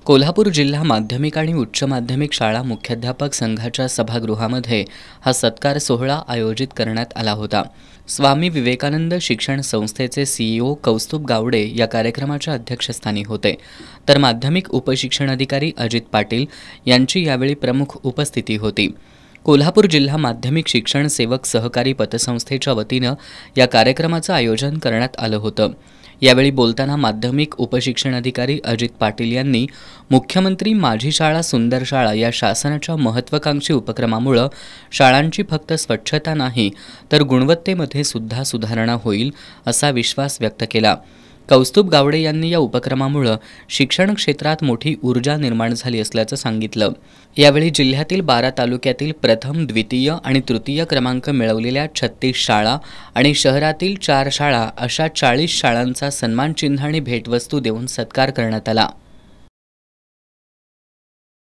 कोल्हापूर जिल्हा माध्यमिक आणि उच्च माध्यमिक शाळा मुख्याध्यापक संघाच्या सभागृहामध्ये हा सत्कार सोहळा आयोजित करण्यात आला होता। स्वामी विवेकानंद शिक्षण संस्थेचे सीईओ कौस्तुभ गावडे या कार्यक्रमाच्या अध्यक्षस्थानी होते, तर माध्यमिक उपशिक्षणाधिकारी अजित पाटील यांची यावेळी प्रमुख उपस्थिती होती। कोल्हापूर जिल्हा माध्यमिक शिक्षण सेवक सहकारी पतसंस्थेच्या वतीनं या कार्यक्रमाचं आयोजन करण्यात आलं होतं। यावेळी बोलताना माध्यमिक उपशिक्षणाधिकारी अजित पाटील यांनी मुख्यमंत्री माझी शाळा सुंदर शाळा या शासनाच्या महत्त्वाकांक्षी उपक्रमामुळे शाळांची फक्त स्वच्छता नाही तर गुणवत्तेमध्ये सुद्धा सुधारणा होईल असा विश्वास व्यक्त केला। कौस्तुभ गावडे यांनी या उपक्रमामुळे शिक्षण क्षेत्रात मोठी ऊर्जा निर्माण झाली असल्याचं सांगितलं। यावेळी जिल्ह्यातील 12 तालुक्यातील प्रथम, द्वितीय आणि तृतीय क्रमांक मिळवलेल्या 36 शाळा आणि शहरातील 4 शाळा अशा 40 शाळांचा सन्मान चिन्ह आणि भेटवस्तू देऊन सत्कार करण्यात आला।